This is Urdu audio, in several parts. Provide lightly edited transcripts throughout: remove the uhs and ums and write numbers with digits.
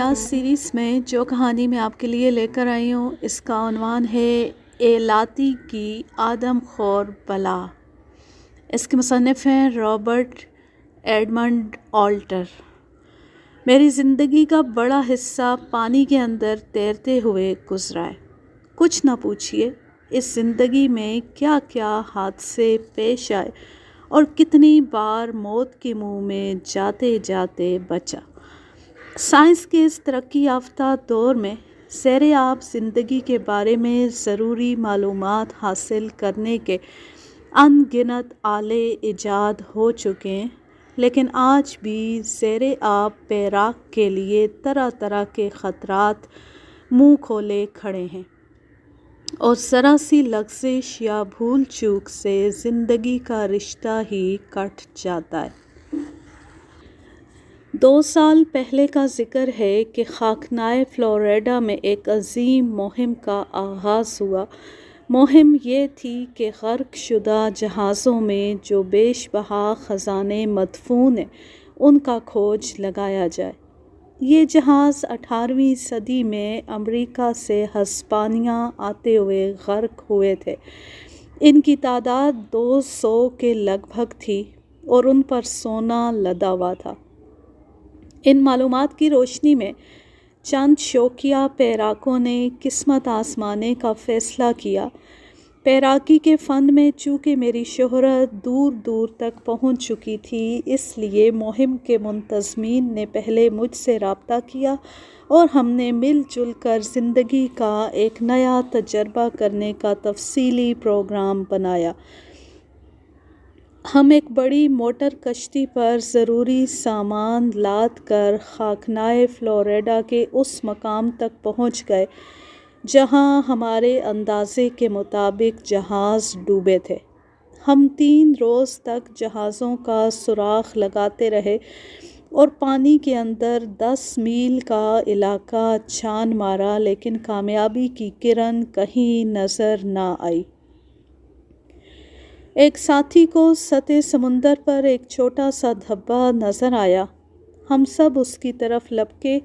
ریاض سیریز میں جو کہانی میں آپ کے لیے لے کر آئی ہوں اس کا عنوان ہے اے لاتی کی آدم خور بلا۔ اس کے مصنف ہیں رابرٹ ایڈمنڈ آلٹر۔ میری زندگی کا بڑا حصہ پانی کے اندر تیرتے ہوئے گزرا ہے۔ کچھ نہ پوچھئے اس زندگی میں کیا کیا حادثے پیش آئے اور کتنی بار موت کے منہ میں جاتے جاتے بچا۔ سائنس کے اس ترقی یافتہ دور میں سیر آب زندگی کے بارے میں ضروری معلومات حاصل کرنے کے ان گنت آلے ایجاد ہو چکے ہیں، لیکن آج بھی زیر آب پیراک کے لیے طرح طرح کے خطرات منہ کھولے کھڑے ہیں، اور ذرا سی لغزش یا بھول چوک سے زندگی کا رشتہ ہی کٹ جاتا ہے۔ 2 سال پہلے کا ذکر ہے کہ خاکنائے فلوریڈا میں ایک عظیم مہم کا آغاز ہوا۔ مہم یہ تھی کہ غرق شدہ جہازوں میں جو بیش بہا خزانے مدفون ہیں ان کا کھوج لگایا جائے۔ یہ جہاز 18ویں صدی میں امریکہ سے ہسپانیہ آتے ہوئے غرق ہوئے تھے۔ ان کی تعداد 200 کے لگ بھگ تھی اور ان پر سونا لدا ہوا تھا۔ ان معلومات کی روشنی میں چند شوقیہ پیراکوں نے قسمت آزمانے کا فیصلہ کیا۔ پیراکی کے فن میں چونکہ میری شہرت دور دور تک پہنچ چکی تھی، اس لیے مہم کے منتظمین نے پہلے مجھ سے رابطہ کیا اور ہم نے مل جل کر زندگی کا ایک نیا تجربہ کرنے کا تفصیلی پروگرام بنایا۔ ہم ایک بڑی موٹر کشتی پر ضروری سامان لاد کر خاکنائے فلوریڈا کے اس مقام تک پہنچ گئے جہاں ہمارے اندازے کے مطابق جہاز ڈوبے تھے۔ ہم 3 روز تک جہازوں کا سراغ لگاتے رہے اور پانی کے اندر 10 میل کا علاقہ چھان مارا، لیکن کامیابی کی کرن کہیں نظر نہ آئی۔ ایک ساتھی کو سطح سمندر پر ایک چھوٹا سا دھبہ نظر آیا۔ ہم سب اس کی طرف لپکے۔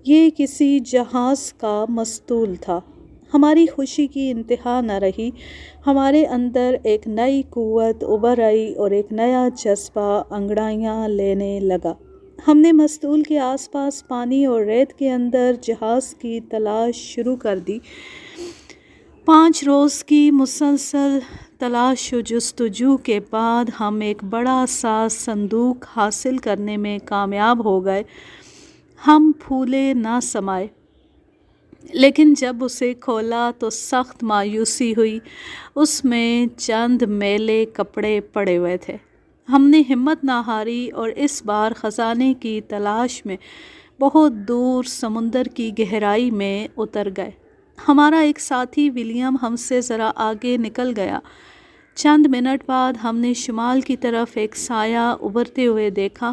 یہ کسی جہاز کا مسطول تھا۔ ہماری خوشی کی انتہا نہ رہی۔ ہمارے اندر ایک نئی قوت ابھر آئی اور ایک نیا جذبہ انگڑائیاں لینے لگا۔ ہم نے مسطول کے آس پاس پانی اور ریت کے اندر جہاز کی تلاش شروع کر دی۔ 5 روز کی مسلسل تلاش و جستجو کے بعد ہم ایک بڑا سا صندوق حاصل کرنے میں کامیاب ہو گئے۔ ہم پھولے نہ سمائے، لیکن جب اسے کھولا تو سخت مایوسی ہوئی۔ اس میں چند میلے کپڑے پڑے ہوئے تھے۔ ہم نے ہمت نہ ہاری اور اس بار خزانے کی تلاش میں بہت دور سمندر کی گہرائی میں اتر گئے۔ ہمارا ایک ساتھی ولیم ہم سے ذرا آگے نکل گیا۔ چند منٹ بعد ہم نے شمال کی طرف ایک سایہ ابھرتے ہوئے دیکھا۔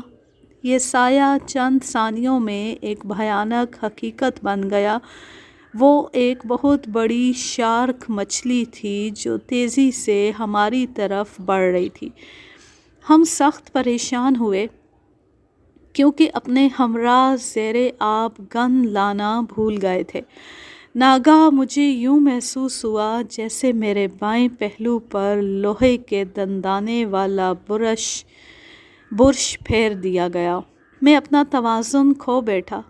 یہ سایہ چند ثانیوں میں ایک بھیانک حقیقت بن گیا۔ وہ ایک بہت بڑی شارک مچھلی تھی جو تیزی سے ہماری طرف بڑھ رہی تھی۔ ہم سخت پریشان ہوئے کیونکہ اپنے ہمراہ زیر آب گن لانا بھول گئے تھے۔ ناگہاں مجھے یوں محسوس ہوا جیسے میرے بائیں پہلو پر لوہے کے دندانے والا برش پھیر دیا گیا۔ میں اپنا توازن کھو بیٹھا۔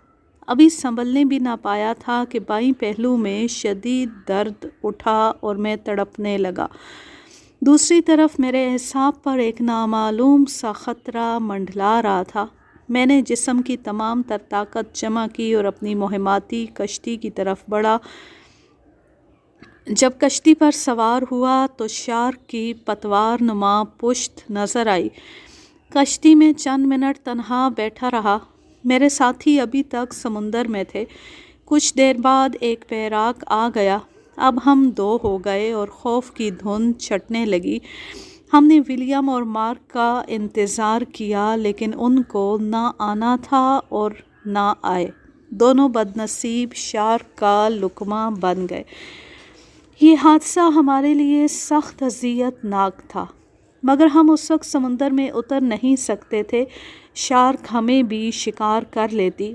ابھی سنبھلنے بھی نہ پایا تھا کہ بائیں پہلو میں شدید درد اٹھا اور میں تڑپنے لگا۔ دوسری طرف میرے اعصاب پر ایک نامعلوم سا خطرہ منڈلا رہا تھا۔ میں نے جسم کی تمام تر طاقت جمع کی اور اپنی مہماتی کشتی کی طرف بڑھا۔ جب کشتی پر سوار ہوا تو شارک کی پتوار نما پشت نظر آئی۔ کشتی میں چند منٹ تنہا بیٹھا رہا۔ میرے ساتھی ابھی تک سمندر میں تھے۔ کچھ دیر بعد ایک پیراک آ گیا۔ اب ہم 2 ہو گئے اور خوف کی دھند چھٹنے لگی۔ ہم نے ولیم اور مارک کا انتظار کیا، لیکن ان کو نہ آنا تھا اور نہ آئے۔ دونوں بدنصیب شارک کا لقمہ بن گئے۔ یہ حادثہ ہمارے لیے سخت اذیت ناک تھا، مگر ہم اس وقت سمندر میں اتر نہیں سکتے تھے۔ شارک ہمیں بھی شکار کر لیتی۔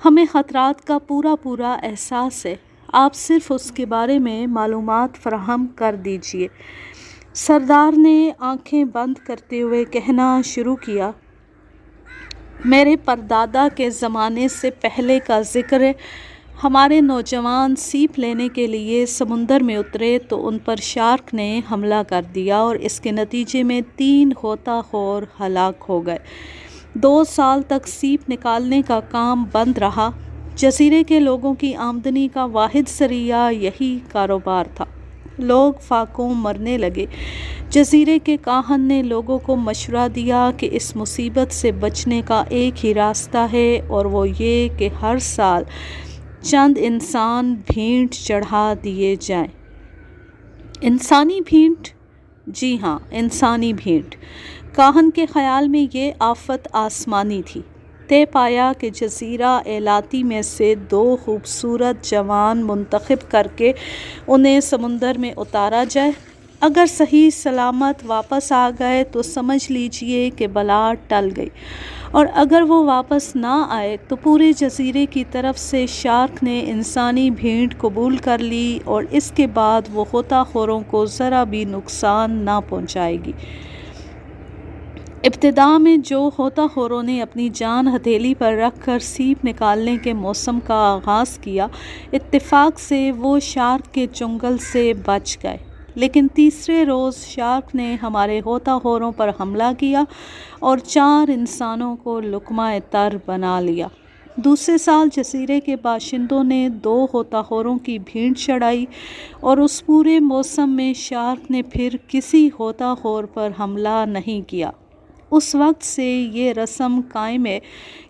ہمیں خطرات کا پورا احساس ہے، آپ صرف اس کے بارے میں معلومات فراہم کر دیجیے۔ سردار نے آنکھیں بند کرتے ہوئے کہنا شروع کیا، میرے پردادا کے زمانے سے پہلے کا ذکر ہے۔ ہمارے نوجوان سیپ لینے کے لیے سمندر میں اترے تو ان پر شارک نے حملہ کر دیا اور اس کے نتیجے میں 3 غوطہ خور ہلاک ہو گئے۔ 2 سال تک سیپ نکالنے کا کام بند رہا۔ جزیرے کے لوگوں کی آمدنی کا واحد ذریعہ یہی کاروبار تھا۔ لوگ فاقوں مرنے لگے۔ جزیرے کے کاہن نے لوگوں کو مشورہ دیا کہ اس مصیبت سے بچنے کا ایک ہی راستہ ہے اور وہ یہ کہ ہر سال چند انسان بھینٹ چڑھا دیے جائیں۔ انسانی بھینٹ؟ جی ہاں، انسانی بھینٹ۔ کاہن کے خیال میں یہ آفت آسمانی تھی۔ طے پایا کہ جزیرہ ایلاتی میں سے 2 خوبصورت جوان منتخب کر کے انہیں سمندر میں اتارا جائے۔ اگر صحیح سلامت واپس آ گئے تو سمجھ لیجئے کہ بلا ٹل گئی، اور اگر وہ واپس نہ آئے تو پورے جزیرے کی طرف سے شارک نے انسانی بھینٹ قبول کر لی اور اس کے بعد وہ غوطہ خوروں کو ذرا بھی نقصان نہ پہنچائے گی۔ ابتدا میں جو غوطہ خوروں نے اپنی جان ہتھیلی پر رکھ کر سیپ نکالنے کے موسم کا آغاز کیا، اتفاق سے وہ شارک کے چنگل سے بچ گئے، لیکن تیسرے روز شارک نے ہمارے غوطہ خوروں پر حملہ کیا اور 4 انسانوں کو لقمہ تر بنا لیا۔ دوسرے سال جزیرے کے باشندوں نے 2 غوطہ خوروں کی بھینٹ چڑھائی اور اس پورے موسم میں شارک نے پھر کسی غوطہ خور پر حملہ نہیں کیا۔ اس وقت سے یہ رسم قائم ہے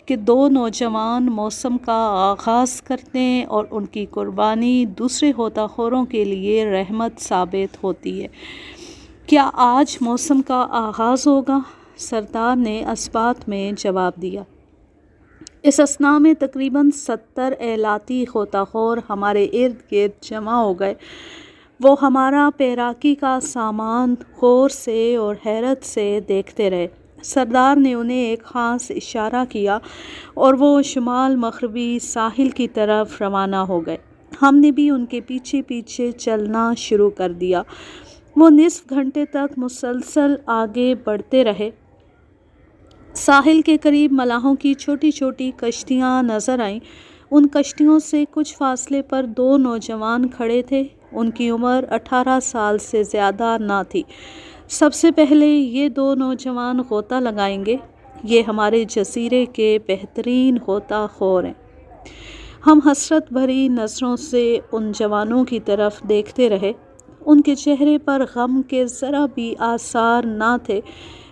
کہ 2 نوجوان موسم کا آغاز کرتے ہیں اور ان کی قربانی دوسرے غوطہ خوروں کے لیے رحمت ثابت ہوتی ہے۔ کیا آج موسم کا آغاز ہوگا؟ سردار نے اسبات میں جواب دیا۔ اس اثناء میں تقریباً 70 ایلاتی غوطہ خور ہمارے ارد گرد جمع ہو گئے۔ وہ ہمارا پیراکی کا سامان غور سے اور حیرت سے دیکھتے رہے۔ سردار نے انہیں ایک خاص اشارہ کیا اور وہ شمال مغربی ساحل کی طرف روانہ ہو گئے۔ ہم نے بھی ان کے پیچھے پیچھے چلنا شروع کر دیا۔ وہ نصف گھنٹے تک مسلسل آگے بڑھتے رہے۔ ساحل کے قریب ملاحوں کی چھوٹی چھوٹی کشتیاں نظر آئیں۔ ان کشتیوں سے کچھ فاصلے پر 2 نوجوان کھڑے تھے۔ ان کی عمر 18 سال سے زیادہ نہ تھی۔ سب سے پہلے یہ 2 نوجوان غوطہ لگائیں گے۔ یہ ہمارے جزیرے کے بہترین غوطہ خور ہیں۔ ہم حسرت بھری نظروں سے ان جوانوں کی طرف دیکھتے رہے۔ ان کے چہرے پر غم کے ذرا بھی آثار نہ تھے،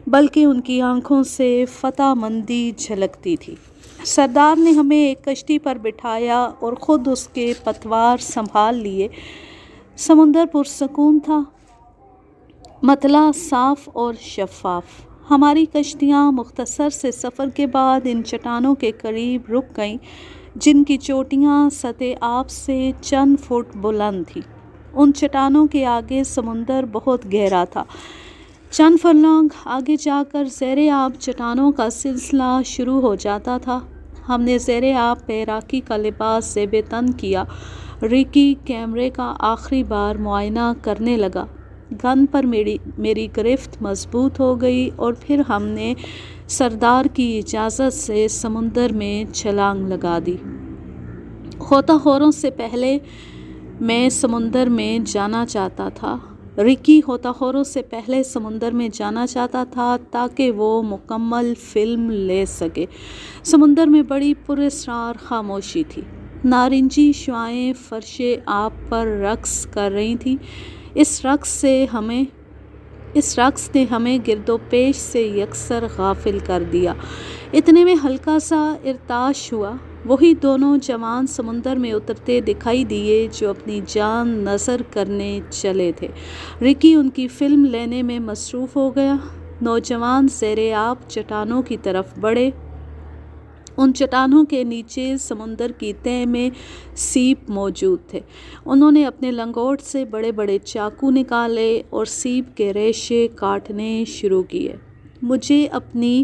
بلکہ ان کی آنکھوں سے فتح مندی جھلکتی تھی۔ سردار نے ہمیں ایک کشتی پر بٹھایا اور خود اس کے پتوار سنبھال لیے۔ سمندر پرسکون تھا، مطلع صاف اور شفاف۔ ہماری کشتیاں مختصر سے سفر کے بعد ان چٹانوں کے قریب رک گئیں جن کی چوٹیاں سطح آب سے چند فٹ بلند تھیں۔ ان چٹانوں کے آگے سمندر بہت گہرا تھا۔ چند فرلانگ آگے جا کر زیر آب چٹانوں کا سلسلہ شروع ہو جاتا تھا۔ ہم نے زیر آب پیراکی کا لباس زیب تن کیا۔ ریکی کیمرے کا آخری بار معائنہ کرنے لگا۔ گن پر میری گرفت مضبوط ہو گئی اور پھر ہم نے سردار کی اجازت سے سمندر میں چھلانگ لگا دی۔ غوطہ خوروں سے پہلے میں سمندر میں جانا چاہتا تھا۔ ریکی غوطہ خوروں سے پہلے سمندر میں جانا چاہتا تھا تاکہ وہ مکمل فلم لے سکے۔ سمندر میں بڑی پراسرار خاموشی تھی۔ نارنجی شعاعیں فرش آب پر رقص کر رہی تھیں۔ اس رقص نے ہمیں گرد و پیش سے یکسر غافل کر دیا۔ اتنے میں ہلکا سا ارتعاش ہوا۔ وہی دونوں جوان سمندر میں اترتے دکھائی دیے جو اپنی جان نذر کرنے چلے تھے۔ ریکی ان کی فلم لینے میں مصروف ہو گیا۔ نوجوان زیر آب چٹانوں کی طرف بڑھے۔ ان چٹانوں کے نیچے سمندر کی تہہ میں سیپ موجود تھے۔ انہوں نے اپنے لنگوٹ سے بڑے بڑے چاقو نکالے اور سیپ کے ریشے کاٹنے شروع کیے۔ مجھے اپنی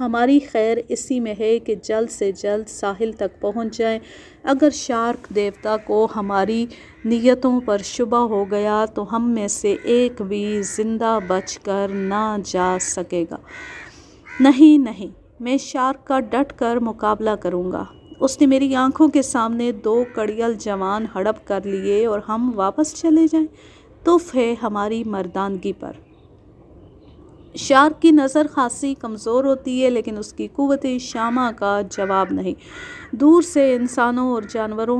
ہماری خیر اسی میں ہے کہ جلد سے جلد ساحل تک پہنچ جائیں۔ اگر شارک دیوتا کو ہماری نیتوں پر شبہ ہو گیا تو ہم میں سے ایک بھی زندہ بچ کر نہ جا سکے گا۔ نہیں نہیں، میں شارک کا ڈٹ کر مقابلہ کروں گا۔ اس نے میری آنکھوں کے سامنے 2 کڑیل جوان ہڑپ کر لیے اور ہم واپس چلے جائیں؟ تف ہے ہماری مردانگی پر۔ شارک کی نظر خاصی کمزور ہوتی ہے لیکن اس کی قوت شامہ کا جواب نہیں۔ دور سے انسانوں اور جانوروں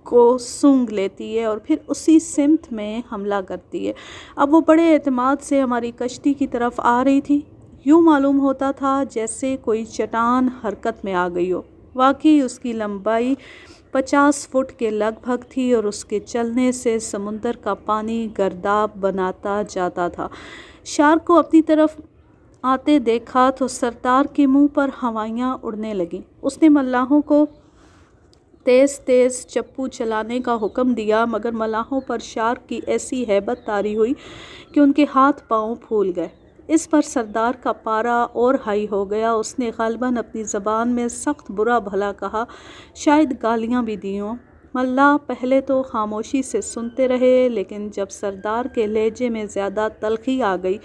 کو سونگھ لیتی ہے اور پھر اسی سمت میں حملہ کرتی ہے۔ اب وہ بڑے اعتماد سے ہماری کشتی کی طرف آ رہی تھی۔ یوں معلوم ہوتا تھا جیسے کوئی چٹان حرکت میں آ گئی ہو۔ واقعی اس کی لمبائی 50 فٹ کے لگ بھگ تھی اور اس کے چلنے سے سمندر کا پانی گرداب بناتا جاتا تھا۔ شارک کو اپنی طرف آتے دیکھا تو سردار کے منہ پر ہوائیاں اڑنے لگیں۔ اس نے ملاحوں کو تیز تیز چپو چلانے کا حکم دیا مگر ملاحوں پر شارک کی ایسی ہیبت طاری ہوئی کہ ان کے ہاتھ پاؤں پھول گئے۔ اس پر سردار کا پارا اور ہائی ہو گیا۔ اس نے غالباً اپنی زبان میں سخت برا بھلا کہا، شاید گالیاں بھی دی ہوں۔ ملاح پہلے تو خاموشی سے سنتے رہے لیکن جب سردار کے لہجے میں زیادہ تلخی آ گئی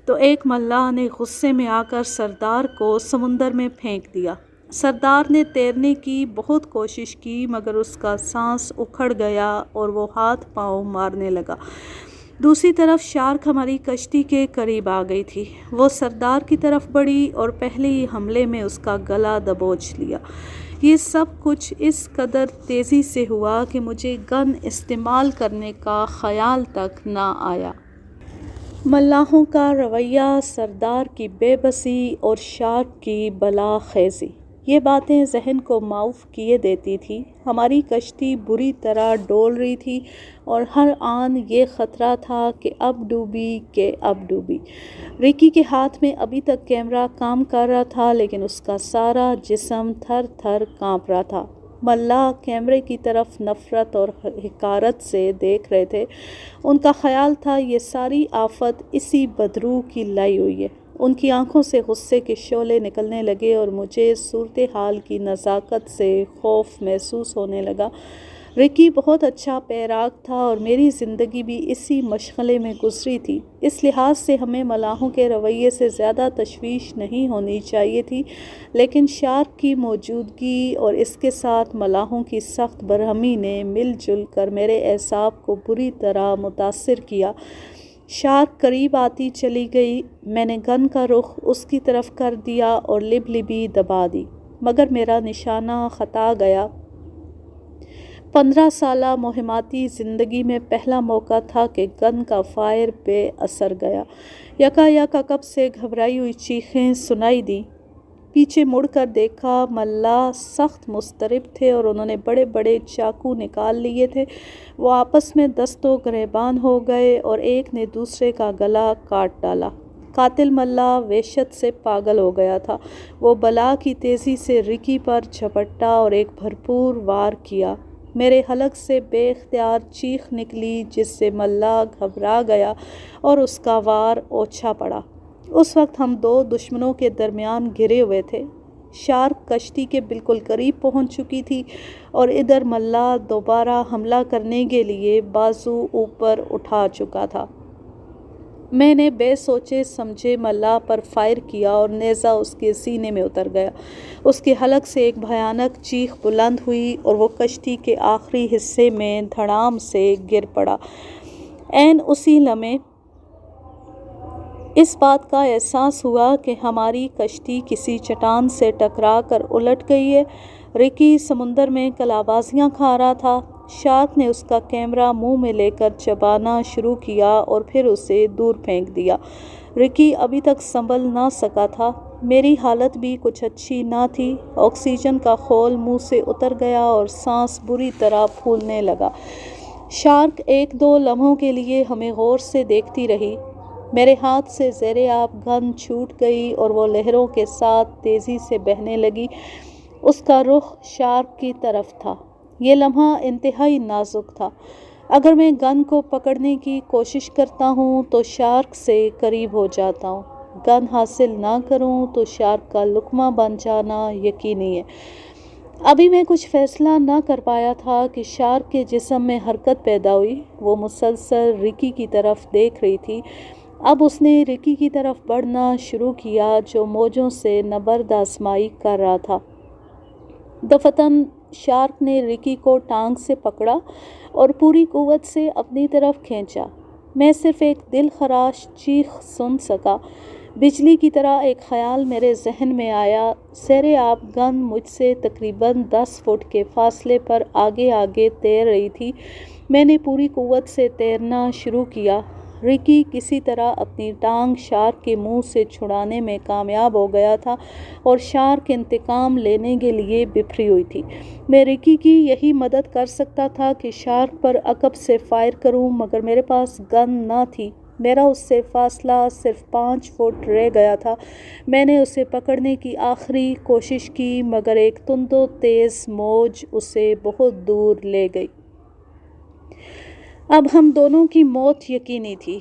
تو ایک ملاح نے غصے میں آ کر سردار کو سمندر میں پھینک دیا۔ سردار نے تیرنے کی بہت کوشش کی مگر اس کا سانس اکھڑ گیا اور وہ ہاتھ پاؤں مارنے لگا۔ دوسری طرف شارک ہماری کشتی کے قریب آ گئی تھی۔ وہ سردار کی طرف بڑھی اور پہلے ہی حملے میں اس کا گلا دبوچ لیا۔ یہ سب کچھ اس قدر تیزی سے ہوا کہ مجھے گن استعمال کرنے کا خیال تک نہ آیا۔ ملاحوں کا رویہ، سردار کی بے بسی اور شارک کی بلا خیزی، یہ باتیں ذہن کو معاف کیے دیتی تھی۔ ہماری کشتی بری طرح ڈول رہی تھی اور ہر آن یہ خطرہ تھا کہ اب ڈوبی۔ رکی کے ہاتھ میں ابھی تک کیمرہ کام کر رہا تھا لیکن اس کا سارا جسم تھر تھر کانپ رہا تھا۔ ملاح کیمرے کی طرف نفرت اور حقارت سے دیکھ رہے تھے۔ ان کا خیال تھا یہ ساری آفت اسی بدرو کی لائی ہوئی ہے۔ ان کی آنکھوں سے غصے کے شعلے نکلنے لگے اور مجھے صورتحال کی نزاکت سے خوف محسوس ہونے لگا۔ رکی بہت اچھا پیراگ تھا اور میری زندگی بھی اسی مشغلے میں گزری تھی۔ اس لحاظ سے ہمیں ملاحوں کے رویے سے زیادہ تشویش نہیں ہونی چاہیے تھی لیکن شارک کی موجودگی اور اس کے ساتھ ملاحوں کی سخت برہمی نے مل جل کر میرے اعصاب کو بری طرح متاثر کیا۔ شارک قریب آتی چلی گئی۔ میں نے گن کا رخ اس کی طرف کر دیا اور لبی دبا دی مگر میرا نشانہ خطا گیا۔ 15 سالہ مہماتی زندگی میں پہلا موقع تھا کہ گن کا فائر بے اثر گیا۔ یکا عقب سے گھبرائی ہوئی چیخیں سنائی دیں۔ پیچھے مڑ کر دیکھا، ملاح سخت مضطرب تھے اور انہوں نے بڑے بڑے چاقو نکال لیے تھے۔ وہ آپس میں دست و گریبان ہو گئے اور ایک نے دوسرے کا گلا کاٹ ڈالا۔ قاتل ملاح وحشت سے پاگل ہو گیا تھا۔ وہ بلا کی تیزی سے رکی پر جھپٹا اور ایک بھرپور وار کیا۔ میرے حلق سے بے اختیار چیخ نکلی جس سے ملاح گھبرا گیا اور اس کا وار اوچھا پڑا۔ اس وقت ہم 2 دشمنوں کے درمیان گھرے ہوئے تھے۔ شارک کشتی کے بالکل قریب پہنچ چکی تھی اور ادھر ملاح دوبارہ حملہ کرنے کے لیے بازو اوپر اٹھا چکا تھا۔ میں نے بے سوچے سمجھے ملاح پر فائر کیا اور نیزہ اس کے سینے میں اتر گیا۔ اس کے حلق سے ایک بھیانک چیخ بلند ہوئی اور وہ کشتی کے آخری حصے میں دھڑام سے گر پڑا۔ عین اسی لمحے اس بات کا احساس ہوا کہ ہماری کشتی کسی چٹان سے ٹکرا کر الٹ گئی ہے۔ رکی سمندر میں قلابازیاں کھا رہا تھا۔ شارک نے اس کا کیمرہ منہ میں لے کر چبانا شروع کیا اور پھر اسے دور پھینک دیا۔ رکی ابھی تک سنبھل نہ سکا تھا۔ میری حالت بھی کچھ اچھی نہ تھی۔ آکسیجن کا خول منہ سے اتر گیا اور سانس بری طرح پھولنے لگا۔ شارک 1-2 لمحوں کے لیے ہمیں غور سے دیکھتی رہی۔ میرے ہاتھ سے زیر آب گن چھوٹ گئی اور وہ لہروں کے ساتھ تیزی سے بہنے لگی۔ اس کا رخ شارک کی طرف تھا۔ یہ لمحہ انتہائی نازک تھا۔ اگر میں گن کو پکڑنے کی کوشش کرتا ہوں تو شارک سے قریب ہو جاتا ہوں۔ گن حاصل نہ کروں تو شارک کا لقمہ بن جانا یقینی ہے۔ ابھی میں کچھ فیصلہ نہ کر پایا تھا کہ شارک کے جسم میں حرکت پیدا ہوئی۔ وہ مسلسل رکی کی طرف دیکھ رہی تھی۔ اب اس نے رکی کی طرف بڑھنا شروع کیا جو موجوں سے نبرد آزمائی کر رہا تھا۔ دفتن شارک نے رکی کو ٹانگ سے پکڑا اور پوری قوت سے اپنی طرف کھینچا۔ میں صرف ایک دل خراش چیخ سن سکا۔ بجلی کی طرح ایک خیال میرے ذہن میں آیا۔ سیر آب گن مجھ سے تقریباً 10 فٹ کے فاصلے پر آگے آگے تیر رہی تھی۔ میں نے پوری قوت سے تیرنا شروع کیا۔ رکی کسی طرح اپنی ٹانگ شارک کے منہ سے چھڑانے میں کامیاب ہو گیا تھا اور شارک انتقام لینے کے لیے بپھری ہوئی تھی۔ میں رکی کی یہی مدد کر سکتا تھا کہ شارک پر عقب سے فائر کروں، مگر میرے پاس گن نہ تھی۔ میرا اس سے فاصلہ صرف 5 فٹ رہ گیا تھا۔ میں نے اسے پکڑنے کی آخری کوشش کی مگر ایک تند و تیز موج اسے بہت دور لے گئی۔ اب ہم دونوں کی موت یقینی تھی۔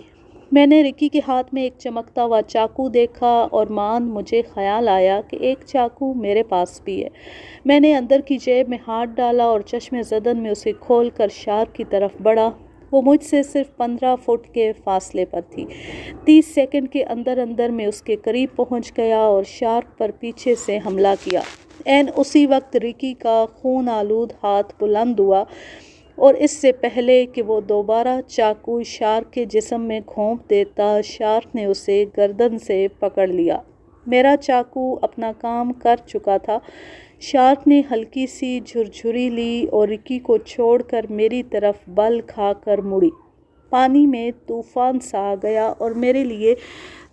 میں نے رکی کے ہاتھ میں ایک چمکتا ہوا چاقو دیکھا اور مجھے خیال آیا کہ ایک چاقو میرے پاس بھی ہے۔ میں نے اندر کی جیب میں ہاتھ ڈالا اور چشم زدن میں اسے کھول کر شارک کی طرف بڑھا۔ وہ مجھ سے صرف 15 فٹ کے فاصلے پر تھی۔ 30 سیکنڈ کے اندر میں اس کے قریب پہنچ گیا اور شارک پر پیچھے سے حملہ کیا۔ عین اسی وقت رکی کا خون آلود ہاتھ بلند ہوا اور اس سے پہلے کہ وہ دوبارہ چاقو شارک کے جسم میں گھونپ دیتا، شارک نے اسے گردن سے پکڑ لیا۔ میرا چاقو اپنا کام کر چکا تھا۔ شارک نے ہلکی سی جھرجھری لی اور رکی کو چھوڑ کر میری طرف بل کھا کر مڑی۔ پانی میں طوفان سا آ گیا اور میرے لیے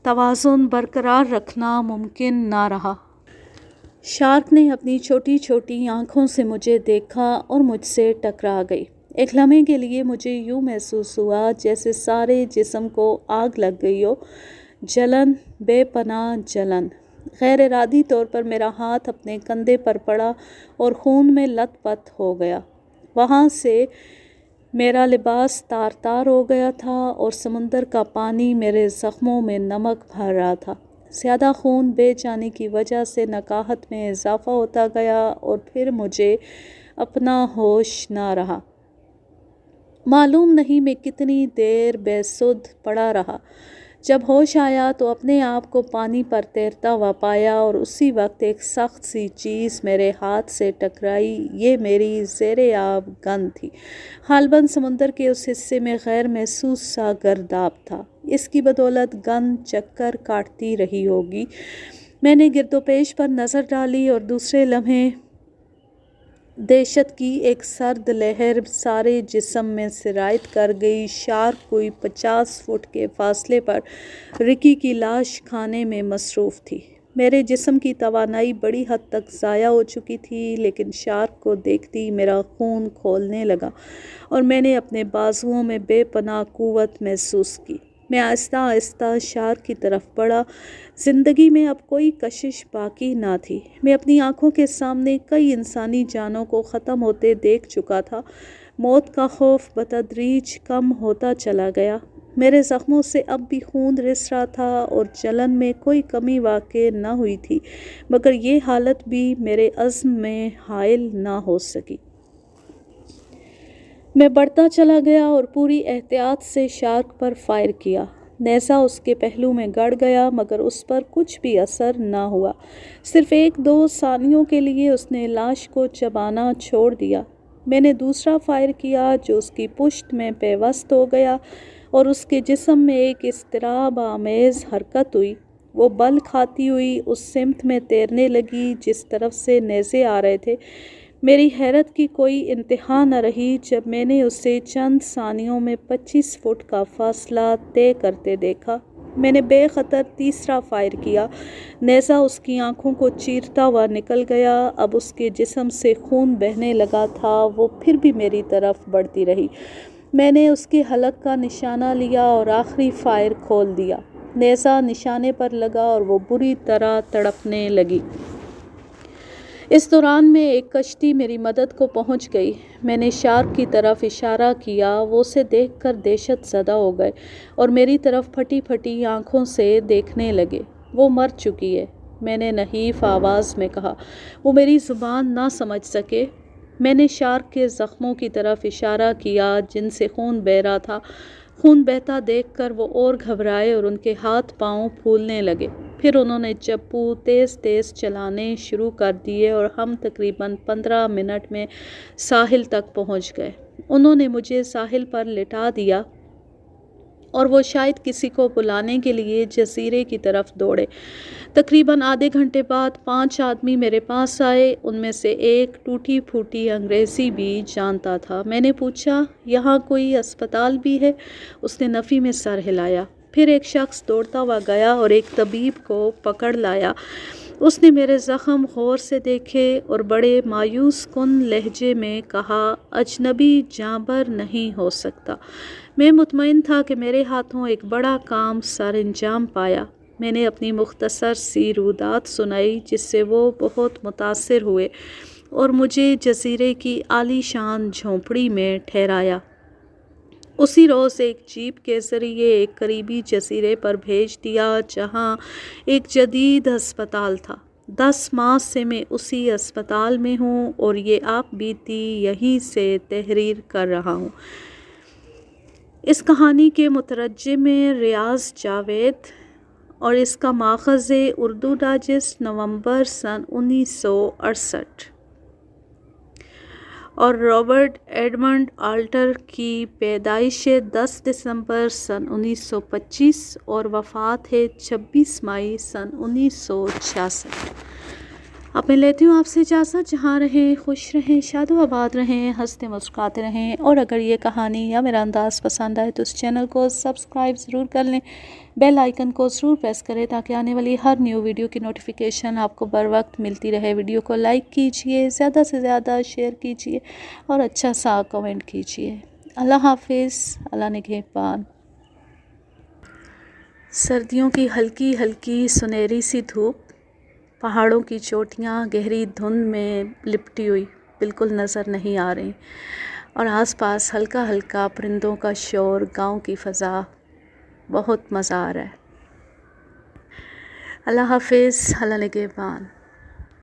توازن برقرار رکھنا ممکن نہ رہا۔ شارک نے اپنی چھوٹی چھوٹی آنکھوں سے مجھے دیکھا اور مجھ سے ٹکرا گئی۔ ایک لمحے کے لیے مجھے یوں محسوس ہوا جیسے سارے جسم کو آگ لگ گئی ہو۔ جلن، بے پناہ جلن۔ غیر ارادی طور پر میرا ہاتھ اپنے کندھے پر پڑا اور خون میں لت پت ہو گیا۔ وہاں سے میرا لباس تار تار ہو گیا تھا اور سمندر کا پانی میرے زخموں میں نمک بھر رہا تھا۔ زیادہ خون بہہ جانے کی وجہ سے نقاہت میں اضافہ ہوتا گیا اور پھر مجھے اپنا ہوش نہ رہا۔ معلوم نہیں میں کتنی دیر بے سدھ پڑا رہا۔ جب ہوش آیا تو اپنے آپ کو پانی پر تیرتا ہوا پایا اور اسی وقت ایک سخت سی چیز میرے ہاتھ سے ٹکرائی۔ یہ میری زیر آب گن تھی۔ حالباً سمندر کے اس حصے میں غیر محسوس سا گرداب تھا۔ اس کی بدولت گن چکر کاٹتی رہی ہوگی۔ میں نے گرد و پیش پر نظر ڈالی اور دوسرے لمحے دہشت کی ایک سرد لہر سارے جسم میں سرایت کر گئی۔ شارک کوئی 50 فٹ کے فاصلے پر رکی کی لاش کھانے میں مصروف تھی۔ میرے جسم کی توانائی بڑی حد تک ضائع ہو چکی تھی، لیکن شارک کو دیکھتی میرا خون کھولنے لگا اور میں نے اپنے بازوؤں میں بے پناہ قوت محسوس کی۔ میں آہستہ آہستہ شارک کی طرف بڑھا۔ زندگی میں اب کوئی کشش باقی نہ تھی۔ میں اپنی آنکھوں کے سامنے کئی انسانی جانوں کو ختم ہوتے دیکھ چکا تھا۔ موت کا خوف بتدریج کم ہوتا چلا گیا۔ میرے زخموں سے اب بھی خون رس رہا تھا اور جلن میں کوئی کمی واقع نہ ہوئی تھی، مگر یہ حالت بھی میرے عزم میں حائل نہ ہو سکی۔ میں بڑھتا چلا گیا اور پوری احتیاط سے شارک پر فائر کیا۔ نیزہ اس کے پہلو میں گڑ گیا مگر اس پر کچھ بھی اثر نہ ہوا۔ صرف 1-2 ثانیوں کے لیے اس نے لاش کو چبانا چھوڑ دیا۔ میں نے دوسرا فائر کیا جو اس کی پشت میں پیوست ہو گیا اور اس کے جسم میں ایک اضطراب آمیز حرکت ہوئی۔ وہ بل کھاتی ہوئی اس سمت میں تیرنے لگی جس طرف سے نیزے آ رہے تھے۔ میری حیرت کی کوئی انتہا نہ رہی جب میں نے اسے چند ثانیوں میں 25 فٹ کا فاصلہ طے کرتے دیکھا۔ میں نے بے خطر تیسرا فائر کیا۔ نیزہ اس کی آنکھوں کو چیرتا ہوا نکل گیا۔ اب اس کے جسم سے خون بہنے لگا تھا۔ وہ پھر بھی میری طرف بڑھتی رہی۔ میں نے اس کے حلق کا نشانہ لیا اور آخری فائر کھول دیا۔ نیزہ نشانے پر لگا اور وہ بری طرح تڑپنے لگی۔ اس دوران میں ایک کشتی میری مدد کو پہنچ گئی۔ میں نے شارک کی طرف اشارہ کیا، وہ اسے دیکھ کر دہشت زدہ ہو گئے اور میری طرف پھٹی پھٹی آنکھوں سے دیکھنے لگے۔ وہ مر چکی ہے، میں نے نحیف آواز میں کہا۔ وہ میری زبان نہ سمجھ سکے۔ میں نے شارک کے زخموں کی طرف اشارہ کیا جن سے خون بہہ رہا تھا۔ خون بہتا دیکھ کر وہ اور گھبرائے اور ان کے ہاتھ پاؤں پھولنے لگے۔ پھر انہوں نے چپو تیز تیز چلانے شروع کر دیے اور ہم تقریباً 15 منٹ میں ساحل تک پہنچ گئے۔ انہوں نے مجھے ساحل پر لٹا دیا اور وہ شاید کسی کو بلانے کے لیے جزیرے کی طرف دوڑے۔ تقریباً آدھے گھنٹے بعد 5 آدمی میرے پاس آئے، ان میں سے ایک ٹوٹی پھوٹی انگریزی بھی جانتا تھا۔ میں نے پوچھا، یہاں کوئی اسپتال بھی ہے؟ اس نے نفی میں سر ہلایا۔ پھر ایک شخص دوڑتا ہوا گیا اور ایک طبیب کو پکڑ لایا۔ اس نے میرے زخم غور سے دیکھے اور بڑے مایوس کن لہجے میں کہا، اجنبی جانبر نہیں ہو سکتا۔ میں مطمئن تھا کہ میرے ہاتھوں ایک بڑا کام سر انجام پایا۔ میں نے اپنی مختصر سی روایت سنائی جس سے وہ بہت متاثر ہوئے اور مجھے جزیرے کی عالی شان جھونپڑی میں ٹھہرایا۔ اسی روز ایک جیپ کے ذریعے ایک قریبی جزیرے پر بھیج دیا جہاں ایک جدید ہسپتال تھا۔ 10 ماہ سے میں اسی اسپتال میں ہوں اور یہ آپ بیتی یہیں سے تحریر کر رہا ہوں۔ اس کہانی کے مترجم ریاض جاوید اور اس کا ماخذ اردو ڈائجسٹ نومبر سن 1968 اور رابرٹ ایڈمنڈ آلٹر کی پیدائش 10 دسمبر سن 1925 اور وفات ہے 26 مئی سن 1966۔ اب میں لیتی ہوں آپ سے اجازت۔ جہاں رہیں خوش رہیں، شاد و آباد رہیں، ہنستے مسکراتے رہیں، اور اگر یہ کہانی یا میرا انداز پسند آئے تو اس چینل کو سبسکرائب ضرور کر لیں، بیل آئیکن کو ضرور پریس کریں تاکہ آنے والی ہر نیو ویڈیو کی نوٹیفیکیشن آپ کو بر وقت ملتی رہے۔ ویڈیو کو لائک کیجئے، زیادہ سے زیادہ شیئر کیجئے اور اچھا سا کمنٹ کیجئے۔ اللہ حافظ، اللہ نگہبان۔ سردیوں کی ہلکی ہلکی سنہری سی دھوپ، پہاڑوں کی چوٹیاں گہری دھند میں لپٹی ہوئی بالکل نظر نہیں آ رہی، اور آس پاس ہلکا ہلکا پرندوں کا شور، گاؤں کی فضا، بہت مزہ آ رہا ہے۔ اللہ حافظ، اللہ نگہبان۔